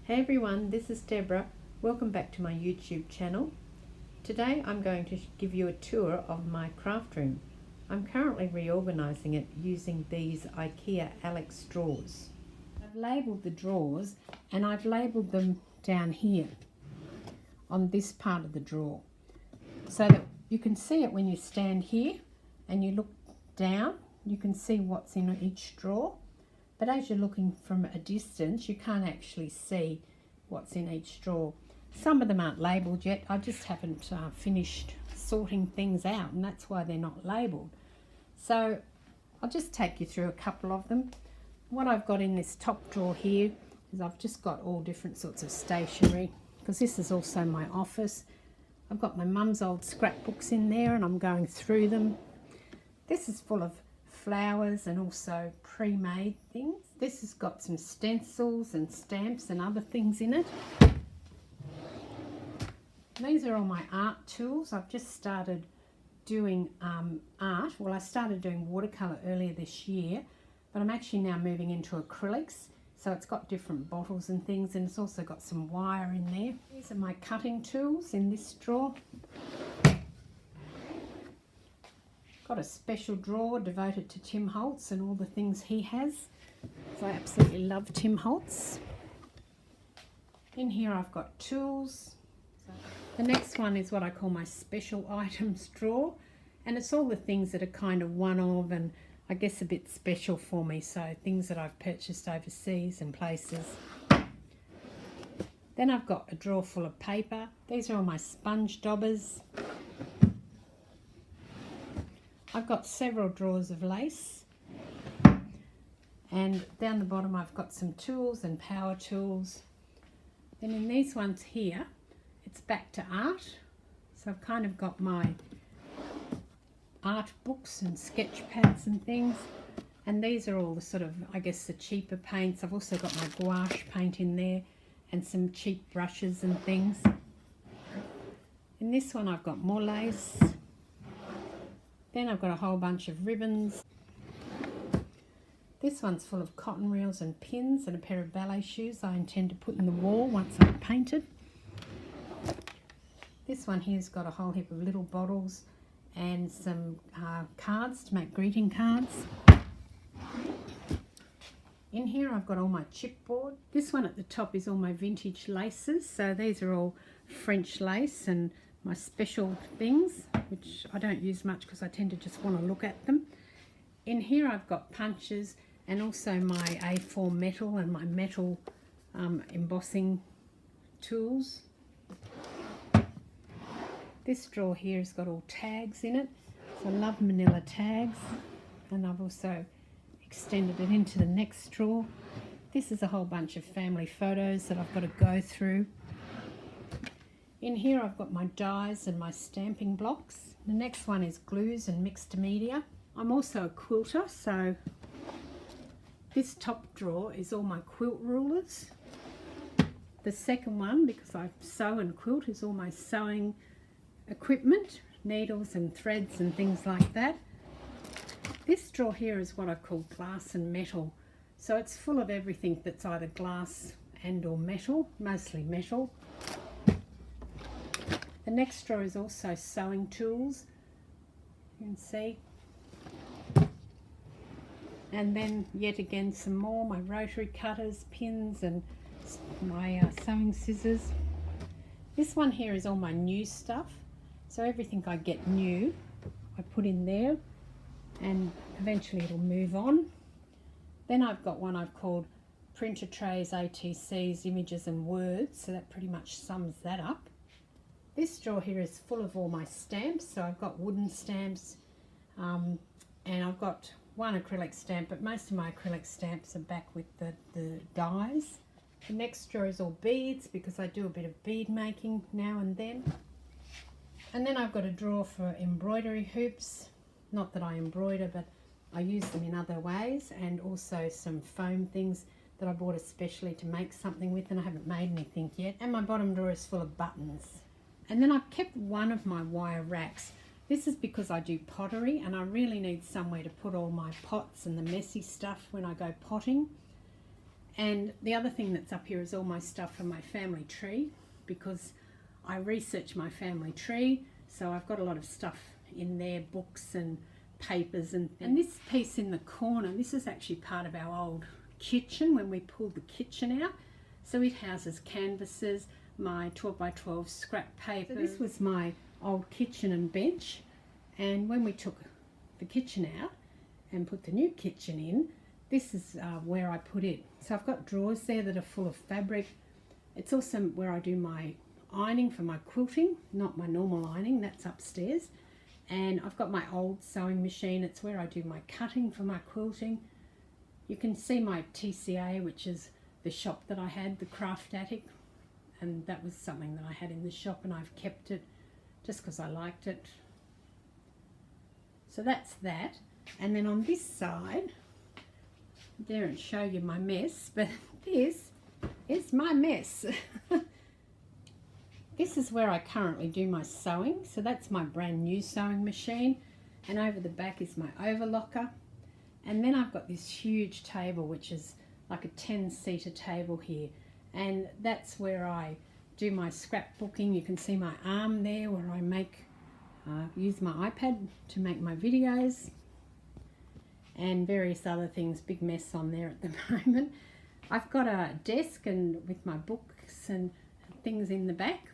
Hey everyone, this is Deborah. Welcome back to my YouTube channel. Today I'm going to give you a tour of my craft room. I'm currently reorganizing it using these IKEA Alex drawers. I've labelled the drawers and I've labelled them down here on this part of the drawer so that you can see it when you stand here and you look down. You can see what's in each drawer. But as you're looking from a distance, you can't actually see what's in each drawer. Some of them aren't labelled yet. I just haven't finished sorting things out, and that's why they're not labelled. So I'll just take you through a couple of them. What I've got in this top drawer here is I've just got all different sorts of stationery, because this is also my office. I've got my mum's old scrapbooks in there and I'm going through them. This is full of flowers and also pre-made things. This has got some stencils and stamps and other things in it. These are all my art tools. I've just started doing art. Well, I started doing watercolor earlier this year, but I'm actually now moving into acrylics. So it's got different bottles and things, and it's also got some wire in there. These are my cutting tools in this drawer. Got a special drawer devoted to Tim Holtz and all the things he has. So I absolutely love Tim Holtz. In here I've got tools. The next one is what I call my special items drawer, and it's all the things that are kind of one of and I guess a bit special for me, so things that I've purchased overseas and places. Then I've got a drawer full of paper. These are all my sponge daubers. I've got several drawers of lace, and down the bottom I've got some tools and power tools. Then in these ones here, it's back to art. So I've kind of got my art books and sketch pads and things, and these are all the sort of, I guess, the cheaper paints. I've also got my gouache paint in there and some cheap brushes and things. In this one I've got more lace. Then I've got a whole bunch of ribbons. This one's full of cotton reels and pins and a pair of ballet shoes I intend to put in the wall once I've painted. This one here's got a whole heap of little bottles and some cards to make greeting cards. In here I've got all my chipboard. This one at the top is all my vintage laces. So these are all French lace and my special things, which I don't use much because I tend to just want to look at them. In here I've got punches and also my A4 metal and my metal embossing tools. This drawer here has got all tags in it. So I love manila tags, and I've also extended it into the next drawer. This is a whole bunch of family photos that I've got to go through. In here I've got my dies and my stamping blocks. The next one is glues and mixed media. I'm also a quilter, so this top drawer is all my quilt rulers. The second one, because I sew and quilt, is all my sewing equipment, needles and threads and things like that. This drawer here is what I call glass and metal. So it's full of everything that's either glass and or metal, mostly metal. The next drawer is also sewing tools, you can see. And then yet again some more, my rotary cutters, pins and my sewing scissors. This one here is all my new stuff. So everything I get new, I put in there, and eventually it'll move on. Then I've got one I've called printer trays, ATCs, images and words, so that pretty much sums that up. This drawer here is full of all my stamps. So I've got wooden stamps and I've got one acrylic stamp, but most of my acrylic stamps are back with the dies. The next drawer is all beads, because I do a bit of bead making now and then. And then I've got a drawer for embroidery hoops. Not that I embroider, but I use them in other ways, and also some foam things that I bought especially to make something with, and I haven't made anything yet. And my bottom drawer is full of buttons. And then I've kept one of my wire racks. This is because I do pottery and I really need somewhere to put all my pots and the messy stuff when I go potting. And the other thing that's up here is all my stuff from my family tree, because I research my family tree, so I've got a lot of stuff in there, books and papers. And this piece in the corner, this is actually part of our old kitchen when we pulled the kitchen out. So it houses canvases, my 12 by 12 scrap paper. So this was my old kitchen and bench, and when we took the kitchen out and put the new kitchen in, this is where I put it. So I've got drawers there that are full of fabric. It's also where I do my ironing for my quilting, not my normal ironing, that's upstairs. And I've got my old sewing machine. It's where I do my cutting for my quilting. You can see my TCA, which is the shop that I had, the craft attic, and that was something that I had in the shop, and I've kept it just because I liked it. So that's that. And then on this side, I daren't show you my mess, but this is my mess. This is where I currently do my sewing. So that's my brand new sewing machine, and over the back is my overlocker. And then I've got this huge table, which is like a 10-seater table here, and that's where I do my scrapbooking. You can see my arm there where I make use my iPad to make my videos and various other things. Big mess on there at the moment. I've got a desk and with my books and things in the back,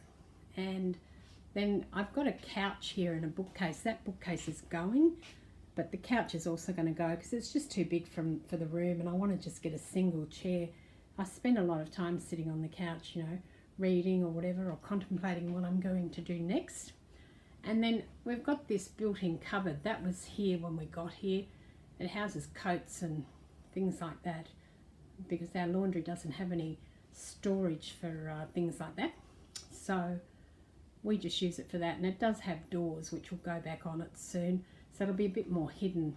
and then I've got a couch here and a bookcase. That bookcase is going, but the couch is also going to go because it's just too big for the room, and I want to just get a single chair. I spend a lot of time sitting on the couch, you know, reading or whatever, or contemplating what I'm going to do next. And then we've got this built-in cupboard. That was here when we got here. It houses coats and things like that, because our laundry doesn't have any storage for things like that. So we just use it for that, and it does have doors which will go back on it soon, so it'll be a bit more hidden.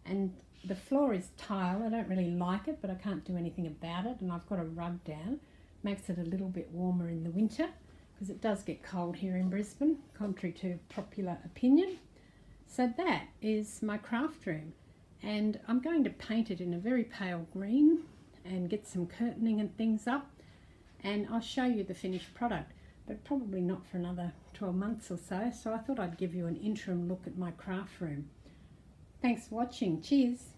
And the floor is tile. I don't really like it, but I can't do anything about it, and I've got a rug down. Makes it a little bit warmer in the winter, because it does get cold here in Brisbane, contrary to popular opinion. So that is my craft room, and I'm going to paint it in a very pale green and get some curtaining and things up, and I'll show you the finished product, but probably not for another 12 months or so. So I thought I'd give you an interim look at my craft room. Thanks for watching. Cheers.